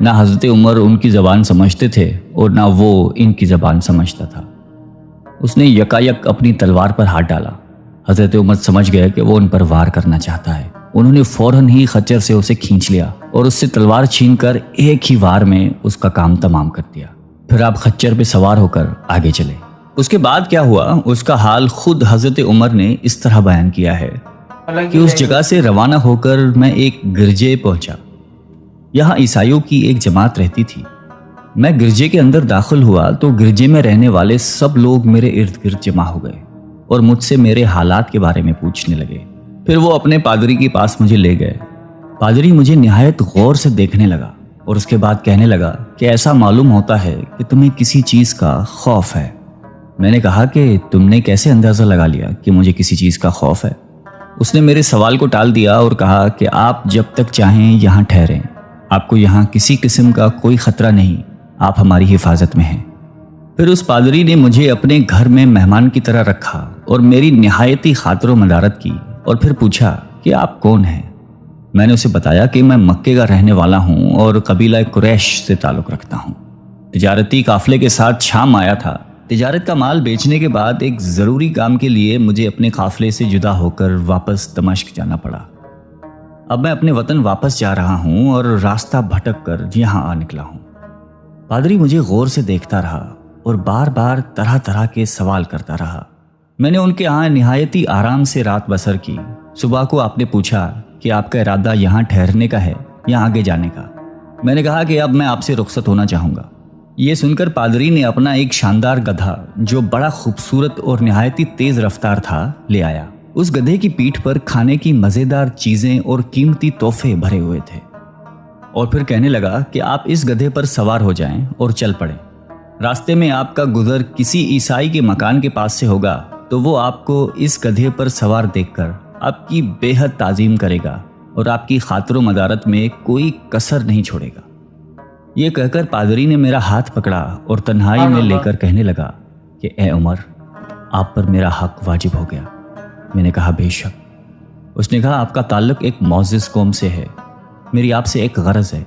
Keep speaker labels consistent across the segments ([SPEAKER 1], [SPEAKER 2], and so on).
[SPEAKER 1] نہ حضرت عمر ان کی زبان سمجھتے تھے اور نہ وہ ان کی زبان سمجھتا تھا۔ اس نے یکایک اپنی تلوار پر ہاتھ ڈالا۔ حضرت عمر سمجھ گئے کہ وہ ان پر وار کرنا چاہتا ہے۔ انہوں نے فوراً ہی خچر سے اسے کھینچ لیا اور اس سے تلوار چھین کر ایک ہی وار میں اس کا کام تمام کر دیا۔ پھر آپ خچر پہ سوار ہو کر آگے چلے۔ اس کے بعد کیا ہوا اس کا حال خود حضرت عمر نے اس طرح بیان کیا ہے کہ اس جگہ سے روانہ ہو کر میں ایک گرجے پہنچا۔ یہاں عیسائیوں کی ایک جماعت رہتی تھی۔ میں گرجے کے اندر داخل ہوا تو گرجے میں رہنے والے سب لوگ میرے ارد گرد جمع ہو گئے اور مجھ سے میرے حالات کے بارے میں پوچھنے لگے۔ پھر وہ اپنے پادری کے پاس مجھے لے گئے۔ پادری مجھے نہایت غور سے دیکھنے لگا اور اس کے بعد کہنے لگا کہ ایسا معلوم ہوتا ہے کہ تمہیں کسی چیز کا خوف ہے۔ میں نے کہا کہ تم نے کیسے اندازہ لگا لیا کہ مجھے کسی چیز کا خوف ہے؟ اس نے میرے سوال کو ٹال دیا اور کہا کہ آپ جب تک چاہیں یہاں ٹھہریں، آپ کو یہاں کسی قسم کا کوئی خطرہ نہیں، آپ ہماری حفاظت میں ہیں۔ پھر اس پادری نے مجھے اپنے گھر میں مہمان کی طرح رکھا اور میری نہایتی خاطر و مدارت کی اور پھر پوچھا کہ آپ کون ہیں؟ میں نے اسے بتایا کہ میں مکے کا رہنے والا ہوں اور قبیلہ قریش سے تعلق رکھتا ہوں۔ تجارتی قافلے کے ساتھ شام آیا تھا۔ تجارت کا مال بیچنے کے بعد ایک ضروری کام کے لیے مجھے اپنے قافلے سے جدا ہو کر واپس دمشق جانا پڑا۔ اب میں اپنے وطن واپس جا رہا ہوں اور راستہ بھٹک کر یہاں آ نکلا ہوں۔ پادری مجھے غور سے دیکھتا رہا اور بار بار طرح طرح کے سوال کرتا رہا۔ میں نے ان کے ہاں نہایتی آرام سے رات بسر کی۔ صبح کو آپ نے پوچھا کہ آپ کا ارادہ یہاں ٹھہرنے کا ہے یا آگے جانے کا؟ میں نے کہا کہ اب میں آپ سے رخصت ہونا چاہوں گا۔ یہ سن کر پادری نے اپنا ایک شاندار گدھا جو بڑا خوبصورت اور نہایتی تیز رفتار تھا لے آیا۔ اس گدھے کی پیٹھ پر کھانے کی مزیدار چیزیں اور قیمتی تحفے بھرے ہوئے تھے اور پھر کہنے لگا کہ آپ اس گدھے پر سوار ہو جائیں اور چل پڑیں۔ راستے میں آپ کا گزر کسی عیسائی کے مکان کے پاس سے ہوگا تو وہ آپ کو اس گدھے پر سوار دیکھ کر آپ کی بے حد تعظیم کرے گا اور آپ کی خاطر و مدارت میں کوئی کسر نہیں چھوڑے گا۔ یہ کہہ کر پادری نے میرا ہاتھ پکڑا اور تنہائی میں لے کر کہنے لگا کہ اے عمر، آپ پر میرا حق واجب ہو گیا۔ میں نے کہا بے شک۔ اس نے کہا آپ کا تعلق ایک معزز قوم سے ہے، میری آپ سے ایک غرض ہے۔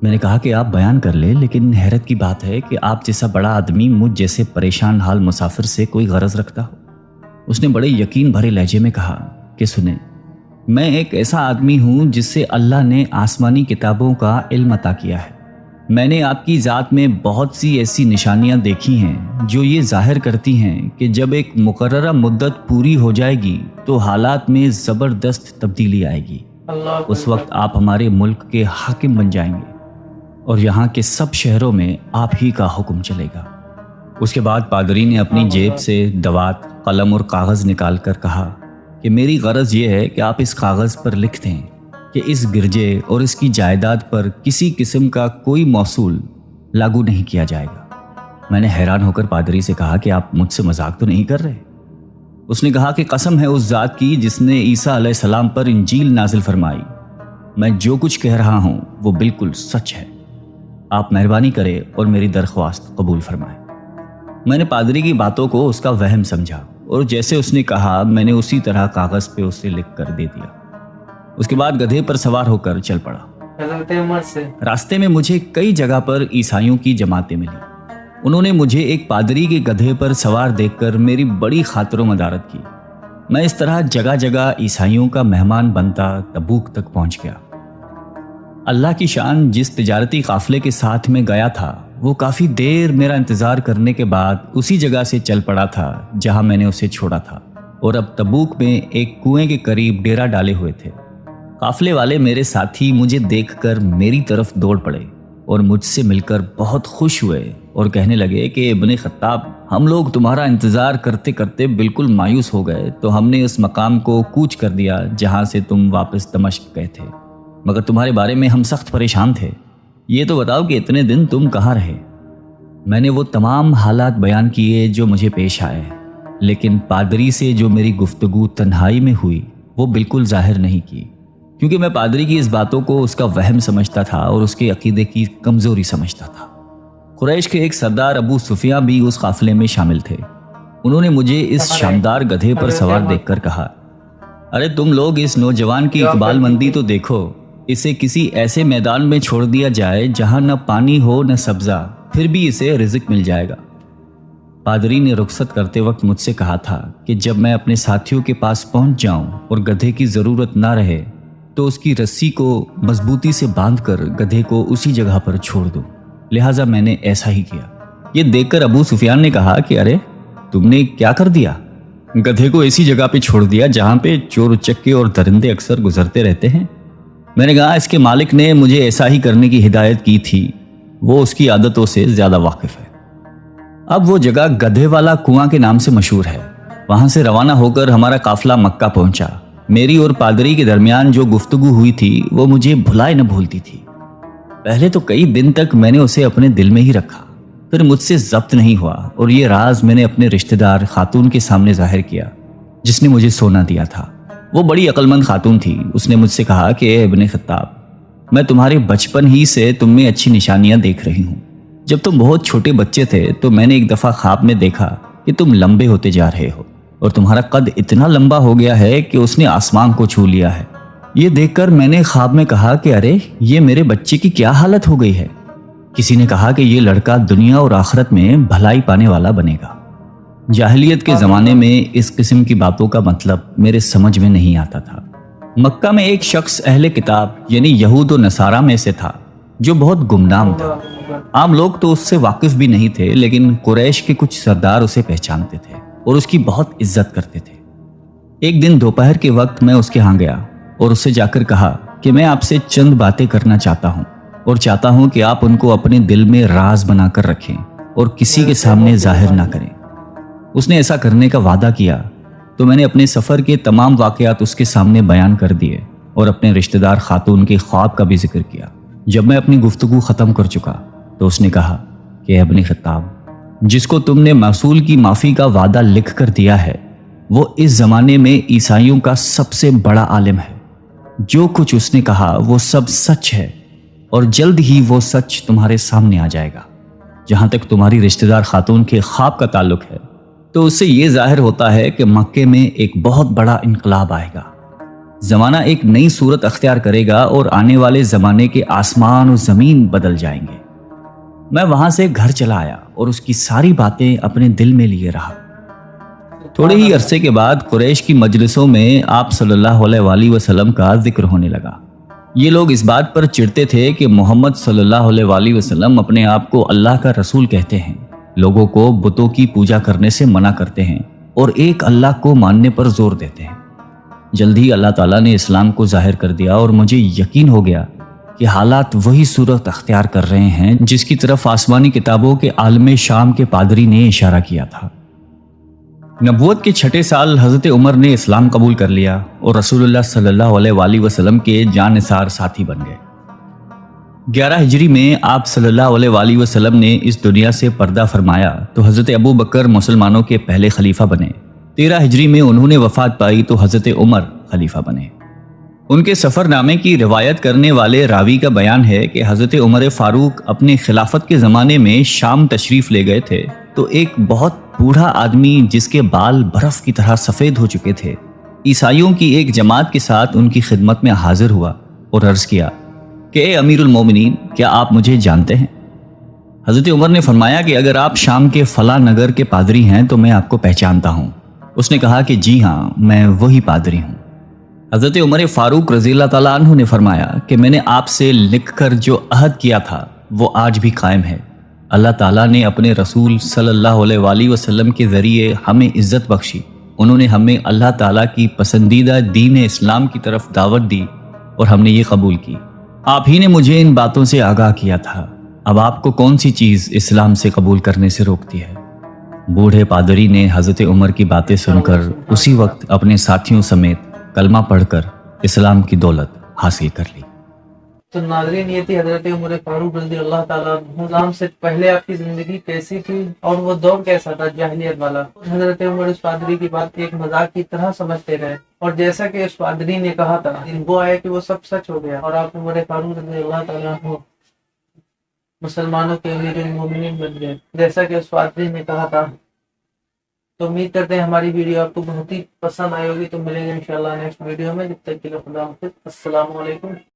[SPEAKER 1] میں نے کہا کہ آپ بیان کر لیں، لیکن حیرت کی بات ہے کہ آپ جیسا بڑا آدمی مجھ جیسے پریشان حال مسافر سے کوئی غرض رکھتا ہو۔ اس نے بڑے یقین بھرے لہجے میں کہا کہ سنیں، میں ایک ایسا آدمی ہوں جس سے اللہ نے آسمانی کتابوں کا علم عطا کیا ہے۔ میں نے آپ کی ذات میں بہت سی ایسی نشانیاں دیکھی ہیں جو یہ ظاہر کرتی ہیں کہ جب ایک مقررہ مدت پوری ہو جائے گی تو حالات میں زبردست تبدیلی آئے گی۔ اس وقت آپ ہمارے ملک کے حاکم بن جائیں گے اور یہاں کے سب شہروں میں آپ ہی کا حکم چلے گا۔ اس کے بعد پادری نے اپنی جیب سے دوات، قلم اور کاغذ نکال کر کہا کہ میری غرض یہ ہے کہ آپ اس کاغذ پر لکھ دیں کہ اس گرجے اور اس کی جائیداد پر کسی قسم کا کوئی موصول لاگو نہیں کیا جائے گا۔ میں نے حیران ہو کر پادری سے کہا کہ آپ مجھ سے مذاق تو نہیں کر رہے؟ اس نے کہا کہ قسم ہے اس ذات کی جس نے عیسیٰ علیہ السلام پر انجیل نازل فرمائی، میں جو کچھ کہہ رہا ہوں وہ بالکل سچ ہے۔ آپ مہربانی کریں اور میری درخواست قبول فرمائیں۔ میں نے پادری کی باتوں کو اس کا وہم سمجھا اور جیسے اس نے کہا میں نے اسی طرح کاغذ پہ اسے لکھ کر دے دیا۔ اس کے بعد گدھے پر سوار ہو کر چل پڑا۔
[SPEAKER 2] حضرت عمر سے
[SPEAKER 1] راستے میں مجھے کئی جگہ پر عیسائیوں کی جماعتیں ملی۔ انہوں نے مجھے ایک پادری کے گدھے پر سوار دیکھ کر میری بڑی خاطر و مدارت کی۔ میں اس طرح جگہ جگہ عیسائیوں کا مہمان بنتا تبوک تک پہنچ گیا۔ اللہ کی شان جس تجارتی قافلے کے ساتھ میں گیا تھا وہ کافی دیر میرا انتظار کرنے کے بعد اسی جگہ سے چل پڑا تھا جہاں میں نے اسے چھوڑا تھا اور اب تبوک میں ایک کنویں کے قریب ڈیرا ڈالے ہوئے تھے۔ قافلے والے میرے ساتھی مجھے دیکھ کر میری طرف دوڑ پڑے اور مجھ سے مل کر بہت خوش ہوئے اور کہنے لگے کہ ابن خطاب، ہم لوگ تمہارا انتظار کرتے کرتے بالکل مایوس ہو گئے تو ہم نے اس مقام کو کوچ کر دیا جہاں سے تم واپس دمشق گئے تھے، مگر تمہارے بارے میں ہم سخت پریشان تھے۔ یہ تو بتاؤ کہ اتنے دن تم کہاں رہے؟ میں نے وہ تمام حالات بیان کیے جو مجھے پیش آئے، لیکن پادری سے جو میری گفتگو تنہائی میں ہوئی وہ بالکل ظاہر نہیں کی، کیونکہ میں پادری کی اس باتوں کو اس کا وہم سمجھتا تھا اور اس کے عقیدے کی کمزوری سمجھتا تھا۔ قریش کے ایک سردار ابو سفیان بھی اس قافلے میں شامل تھے۔ انہوں نے مجھے اس شاندار گدھے پر سوار دیکھ کر کہا، ارے تم لوگ اس نوجوان کی اقبال مندی تو دیکھو، اسے کسی ایسے میدان میں چھوڑ دیا جائے جہاں نہ پانی ہو نہ سبزہ، پھر بھی اسے رزق مل جائے گا۔ پادری نے رخصت کرتے وقت مجھ سے کہا تھا کہ جب میں اپنے ساتھیوں کے پاس پہنچ جاؤں اور گدھے کی ضرورت نہ رہے تو اس کی رسی کو مضبوطی سے باندھ کر گدھے کو اسی جگہ پر چھوڑ دو۔ لہٰذا میں نے ایسا ہی کیا۔ یہ دیکھ کر ابو سفیان نے کہا کہ ارے تم نے کیا کر دیا؟ گدھے کو ایسی جگہ پہ چھوڑ دیا جہاں پہ چور اچکے اور درندے اکثر گزرتے رہتے ہیں۔ میں نے کہا اس کے مالک نے مجھے ایسا ہی کرنے کی ہدایت کی تھی، وہ اس کی عادتوں سے زیادہ واقف ہے۔ اب وہ جگہ گدھے والا کنواں کے نام سے مشہور ہے۔ وہاں سے روانہ ہو کر ہمارا قافلہ مکہ پہنچا۔ میری اور پادری کے درمیان جو گفتگو ہوئی تھی وہ مجھے بھلائے نہ بھولتی تھی۔ پہلے تو کئی دن تک میں نے اسے اپنے دل میں ہی رکھا، پھر مجھ سے ضبط نہیں ہوا اور یہ راز میں نے اپنے رشتہ دار خاتون کے سامنے ظاہر کیا جس نے مجھے سونا دیا تھا۔ وہ بڑی عقل مند خاتون تھی۔ اس نے مجھ سے کہا کہ اے ابن خطاب، میں تمہارے بچپن ہی سے تم میں اچھی نشانیاں دیکھ رہی ہوں۔ جب تم بہت چھوٹے بچے تھے تو میں نے ایک دفعہ خواب میں دیکھا کہ تم لمبے ہوتے جا رہے ہو اور تمہارا قد اتنا لمبا ہو گیا ہے کہ اس نے آسمان کو چھو لیا ہے۔ یہ دیکھ کر میں نے خواب میں کہا کہ ارے یہ میرے بچے کی کیا حالت ہو گئی ہے۔ کسی نے کہا کہ یہ لڑکا دنیا اور آخرت میں بھلائی پانے والا بنے گا۔ جاہلیت کے زمانے میں اس قسم کی باتوں کا مطلب میرے سمجھ میں نہیں آتا تھا۔ مکہ میں ایک شخص اہل کتاب یعنی یہود و نصارہ میں سے تھا جو بہت گمنام تھا۔ عام لوگ تو اس سے واقف بھی نہیں تھے، لیکن قریش کے کچھ سردار اسے پہچانتے تھے اور اس کی بہت عزت کرتے تھے۔ ایک دن دوپہر کے وقت میں اس کے ہاں گیا اور اسے جا کر کہا کہ میں آپ سے چند باتیں کرنا چاہتا ہوں اور چاہتا ہوں کہ آپ ان کو اپنے دل میں راز بنا کر رکھیں اور کسی کے سامنے ظاہر نہ کریں۔ اس نے ایسا کرنے کا وعدہ کیا تو میں نے اپنے سفر کے تمام واقعات اس کے سامنے بیان کر دیے اور اپنے رشتہ دار خاتون کے خواب کا بھی ذکر کیا۔ جب میں اپنی گفتگو ختم کر چکا تو اس نے کہا کہ ابن خطاب، جس کو تم نے موصول کی معافی کا وعدہ لکھ کر دیا ہے وہ اس زمانے میں عیسائیوں کا سب سے بڑا عالم ہے۔ جو کچھ اس نے کہا وہ سب سچ ہے اور جلد ہی وہ سچ تمہارے سامنے آ جائے گا۔ جہاں تک تمہاری رشتہ دار خاتون کے خواب کا تعلق ہے تو اس سے یہ ظاہر ہوتا ہے کہ مکے میں ایک بہت بڑا انقلاب آئے گا۔ زمانہ ایک نئی صورت اختیار کرے گا اور آنے والے زمانے کے آسمان و زمین بدل جائیں گے۔ میں وہاں سے گھر چلا آیا اور اس کی ساری باتیں اپنے دل میں لیے رہا۔ تھوڑے ہی عرصے کے بعد قریش کی مجلسوں میں آپ صلی اللہ علیہ وآلہ وسلم کا ذکر ہونے لگا۔ یہ لوگ اس بات پر چڑھتے تھے کہ محمد صلی اللہ علیہ وآلہ وسلم اپنے آپ کو اللہ کا رسول کہتے ہیں، لوگوں کو بتوں کی پوجا کرنے سے منع کرتے ہیں اور ایک اللہ کو ماننے پر زور دیتے ہیں۔ جلد ہی اللہ تعالیٰ نے اسلام کو ظاہر کر دیا اور مجھے یقین ہو گیا کہ حالات وہی صورت اختیار کر رہے ہیں جس کی طرف آسمانی کتابوں کے عالم شام کے پادری نے اشارہ کیا تھا۔ نبوت کے چھٹے سال حضرت عمر نے اسلام قبول کر لیا اور رسول اللہ صلی اللہ علیہ وآلہ وسلم کے جان نثار ساتھی بن گئے۔ 11 ہجری میں آپ صلی اللہ علیہ وآلہ وسلم نے اس دنیا سے پردہ فرمایا تو حضرت ابو بکر مسلمانوں کے پہلے خلیفہ بنے۔ 13 ہجری میں انہوں نے وفات پائی تو حضرت عمر خلیفہ بنے۔ ان کے سفر نامے کی روایت کرنے والے راوی کا بیان ہے کہ حضرت عمر فاروق اپنے خلافت کے زمانے میں شام تشریف لے گئے تھے تو ایک بہت بوڑھا آدمی جس کے بال برف کی طرح سفید ہو چکے تھے عیسائیوں کی ایک جماعت کے ساتھ ان کی خدمت میں حاضر ہوا اور عرض کیا کہ اے امیر المومنین، کیا آپ مجھے جانتے ہیں؟ حضرت عمر نے فرمایا کہ اگر آپ شام کے فلاں نگر کے پادری ہیں تو میں آپ کو پہچانتا ہوں۔ اس نے کہا کہ جی ہاں، میں وہی پادری ہوں۔ حضرت عمر فاروق رضی اللہ تعالیٰ عنہ نے فرمایا کہ میں نے آپ سے لکھ کر جو عہد کیا تھا وہ آج بھی قائم ہے۔ اللہ تعالیٰ نے اپنے رسول صلی اللہ علیہ وآلہ وسلم کے ذریعے ہمیں عزت بخشی۔ انہوں نے ہمیں اللہ تعالیٰ کی پسندیدہ دین اسلام کی طرف دعوت دی اور ہم نے یہ قبول کی۔ آپ ہی نے مجھے ان باتوں سے آگاہ کیا تھا۔ اب آپ کو کون سی چیز اسلام سے قبول کرنے سے روکتی ہے؟ بوڑھے پادری نے حضرت عمر کی باتیں سن کر اسی وقت اپنے ساتھیوں سمیت کلمہ پڑھ کر اسلام کی دولت حاصل کر لی۔
[SPEAKER 2] تو ناظرین، یہ تھی حضرت عمر فاروق رضی اللہ تعالیٰ عنہ۔ اسلام سے پہلے آپ کی زندگی کیسی تھی اور وہ دور کیسا تھا، جاہلیت والا۔ حضرت عمر اس پادری کی بات ایک مذاق کی طرح سمجھتے رہے اور جیسا کہ اس پادری نے کہا تھا وہ آئے کہ وہ سب سچ ہو گیا اور آپ عمر فاروق رضی اللہ تعالیٰ عنہ مسلمانوں کے امیر المومنین بن گئے جیسا کہ اس پادری نے کہا تھا۔ تو امید کرتے ہیں ہماری ویڈیو آپ کو بہت ہی پسند آئی ہوگی۔ تو ملیں گے انشاءاللہ نیکسٹ ویڈیو میں، جب تک کے لیے خدا حافظ، السلام علیکم۔